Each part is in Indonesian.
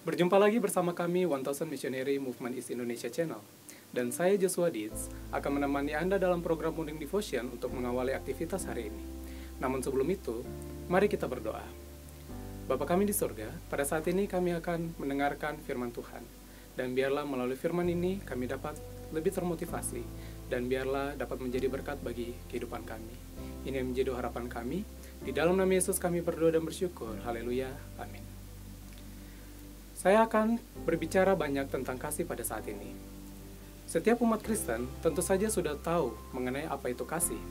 Berjumpa lagi bersama kami 1000 Missionary Movement East Indonesia Channel. Dan saya Joshua Dietz akan menemani Anda dalam program Morning Devotion untuk mengawali aktivitas hari ini. Namun sebelum itu, mari kita berdoa. Bapa kami di surga, pada saat ini kami akan mendengarkan firman Tuhan. Dan biarlah melalui firman ini kami dapat lebih termotivasi. Dan biarlah dapat menjadi berkat bagi kehidupan kami. Ini yang menjadi harapan kami. Di dalam nama Yesus kami berdoa dan bersyukur. Haleluya. Amin. Saya akan berbicara banyak tentang kasih pada saat ini. Setiap umat Kristen tentu saja sudah tahu mengenai apa itu kasih,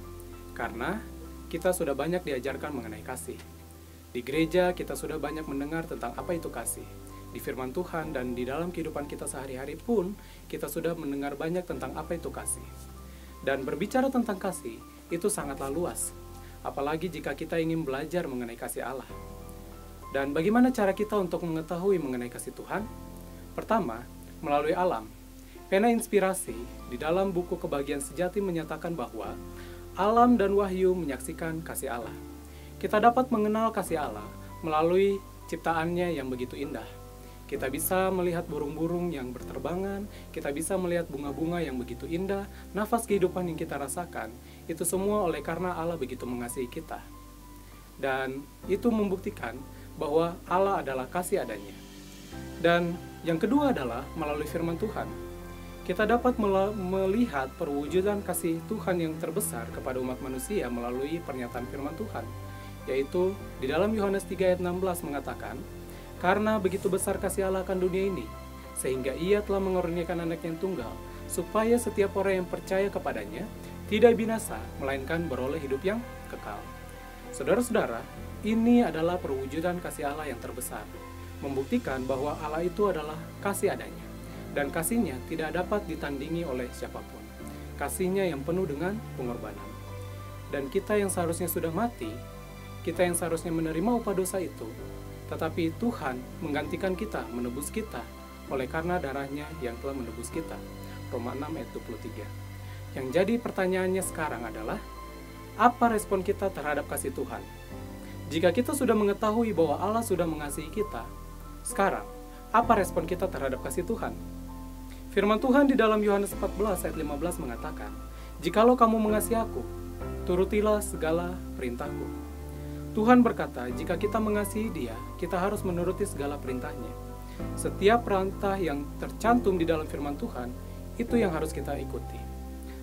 karena kita sudah banyak diajarkan mengenai kasih. Di gereja kita sudah banyak mendengar tentang apa itu kasih. Di firman Tuhan dan di dalam kehidupan kita sehari-hari pun kita sudah mendengar banyak tentang apa itu kasih. Dan berbicara tentang kasih itu sangatlah luas, apalagi jika kita ingin belajar mengenai kasih Allah. Dan bagaimana cara kita untuk mengetahui mengenai kasih Tuhan? Pertama, melalui alam. Pena inspirasi di dalam buku Kebahagiaan Sejati menyatakan bahwa alam dan wahyu menyaksikan kasih Allah. Kita dapat mengenal kasih Allah melalui ciptaannya yang begitu indah. Kita bisa melihat burung-burung yang berterbangan, kita bisa melihat bunga-bunga yang begitu indah, nafas kehidupan yang kita rasakan, itu semua oleh karena Allah begitu mengasihi kita. Dan itu membuktikan bahwa Allah adalah kasih adanya. Dan yang kedua adalah melalui firman Tuhan. Kita dapat melihat perwujudan kasih Tuhan yang terbesar kepada umat manusia melalui pernyataan firman Tuhan, yaitu di dalam Yohanes 3 ayat 16 mengatakan, "Karena begitu besar kasih Allah akan dunia ini, sehingga Ia telah mengurniakan Anak yang tunggal, supaya setiap orang yang percaya kepadanya tidak binasa, melainkan beroleh hidup yang kekal." Saudara-saudara, ini adalah perwujudan kasih Allah yang terbesar, membuktikan bahwa Allah itu adalah kasih adanya, dan kasihnya tidak dapat ditandingi oleh siapapun. Kasihnya yang penuh dengan pengorbanan. Dan kita yang seharusnya sudah mati, kita yang seharusnya menerima upah dosa itu, tetapi Tuhan menggantikan kita, menebus kita, oleh karena darahnya yang telah menebus kita. Roma 6 ayat 23. Yang jadi pertanyaannya sekarang adalah, apa respon kita terhadap kasih Tuhan? Jika kita sudah mengetahui bahwa Allah sudah mengasihi kita, sekarang, apa respon kita terhadap kasih Tuhan? Firman Tuhan di dalam Yohanes 14 ayat 15 mengatakan, "Jikalau kamu mengasihi aku, turutilah segala perintahku." Tuhan berkata, jika kita mengasihi Dia, kita harus menuruti segala perintahnya. Setiap perintah yang tercantum di dalam firman Tuhan, itu yang harus kita ikuti.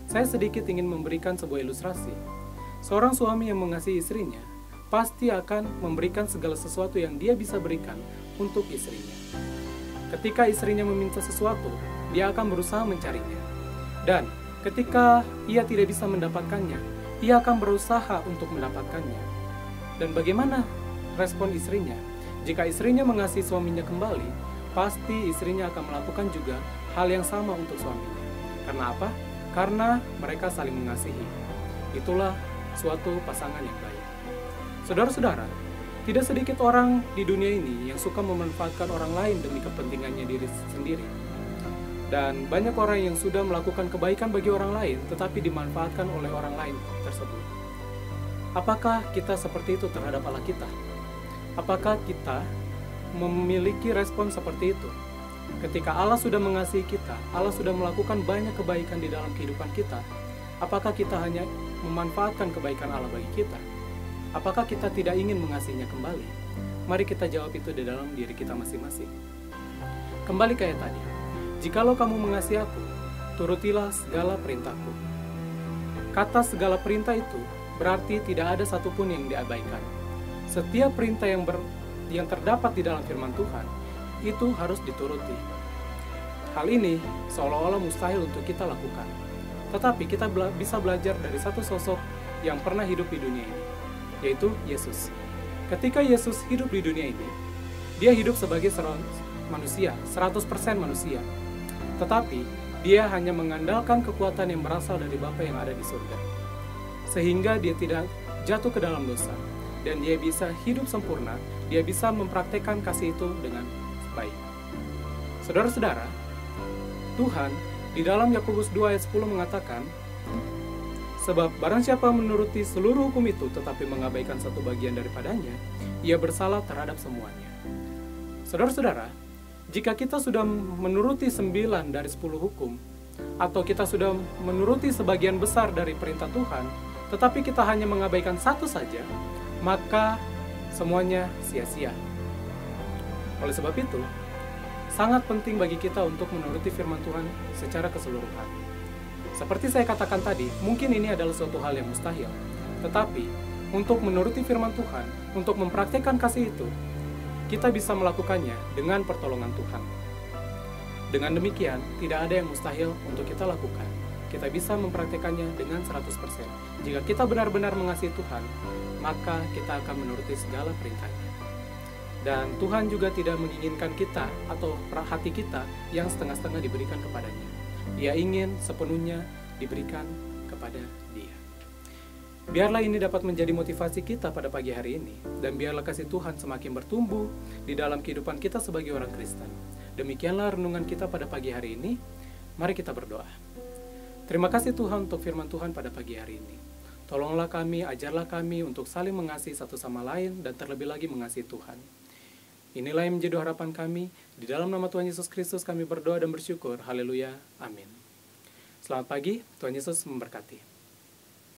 Saya sedikit ingin memberikan sebuah ilustrasi. Seorang suami yang mengasihi istrinya, pasti akan memberikan segala sesuatu yang dia bisa berikan untuk istrinya. Ketika istrinya meminta sesuatu, dia akan berusaha mencarinya. Dan ketika ia tidak bisa mendapatkannya, ia akan berusaha untuk mendapatkannya. Dan bagaimana respon istrinya? Jika istrinya mengasihi suaminya kembali, pasti istrinya akan melakukan juga hal yang sama untuk suaminya. Karena apa? Karena mereka saling mengasihi. Itulah suatu pasangan yang baik. Saudara-saudara, tidak sedikit orang di dunia ini yang suka memanfaatkan orang lain demi kepentingannya diri sendiri. Dan banyak orang yang sudah melakukan kebaikan bagi orang lain, tetapi dimanfaatkan oleh orang lain tersebut. Apakah kita seperti itu terhadap Allah kita? Apakah kita memiliki respon seperti itu? Ketika Allah sudah mengasihi kita, Allah sudah melakukan banyak kebaikan di dalam kehidupan kita, apakah kita hanya memanfaatkan kebaikan Allah bagi kita? Apakah kita tidak ingin mengasihinya kembali? Mari kita jawab itu di dalam diri kita masing-masing. Kembali ke ayat tadi. Jikalau kamu mengasihi aku, turutilah segala perintahku. Kata segala perintah itu berarti tidak ada satupun yang diabaikan. Setiap perintah yang terdapat di dalam firman Tuhan, itu harus dituruti. Hal ini seolah-olah mustahil untuk kita lakukan. Tetapi kita bisa belajar dari satu sosok yang pernah hidup di dunia ini, yaitu Yesus. Ketika Yesus hidup di dunia ini, dia hidup sebagai manusia, 100% manusia. Tetapi, dia hanya mengandalkan kekuatan yang berasal dari Bapa yang ada di surga. Sehingga dia tidak jatuh ke dalam dosa. Dan dia bisa hidup sempurna, dia bisa mempraktekkan kasih itu dengan baik. Saudara-saudara, Tuhan di dalam Yakobus 2 ayat 10 mengatakan, Sebab barang siapa menuruti seluruh hukum itu tetapi mengabaikan satu bagian daripadanya, ia bersalah terhadap semuanya. Saudara-saudara, Jika kita sudah menuruti 9 dari 10 hukum, atau kita sudah menuruti sebagian besar dari perintah Tuhan, tetapi kita hanya mengabaikan satu saja, maka semuanya sia-sia. Oleh sebab itu, sangat penting bagi kita untuk menuruti firman Tuhan secara keseluruhan. Seperti saya katakan tadi, mungkin ini adalah suatu hal yang mustahil, tetapi untuk menuruti firman Tuhan, untuk mempraktikkan kasih itu, kita bisa melakukannya dengan pertolongan Tuhan. Dengan demikian, tidak ada yang mustahil untuk kita lakukan. Kita bisa mempraktikkannya dengan 100%. Jika kita benar-benar mengasihi Tuhan, maka kita akan menuruti segala perintahnya. Dan Tuhan juga tidak menginginkan kita atau hati kita yang setengah-setengah diberikan kepadanya. Dia ingin sepenuhnya diberikan kepada Dia. Biarlah ini dapat menjadi motivasi kita pada pagi hari ini, dan biarlah kasih Tuhan semakin bertumbuh di dalam kehidupan kita sebagai orang Kristen. Demikianlah renungan kita pada pagi hari ini. Mari kita berdoa. Terima kasih Tuhan untuk firman Tuhan pada pagi hari ini. Tolonglah kami, ajarlah kami untuk saling mengasihi satu sama lain dan terlebih lagi mengasihi Tuhan. Inilah yang menjadi harapan kami. Di dalam nama Tuhan Yesus Kristus kami berdoa dan bersyukur. Haleluya. Amin. Selamat pagi, Tuhan Yesus memberkati.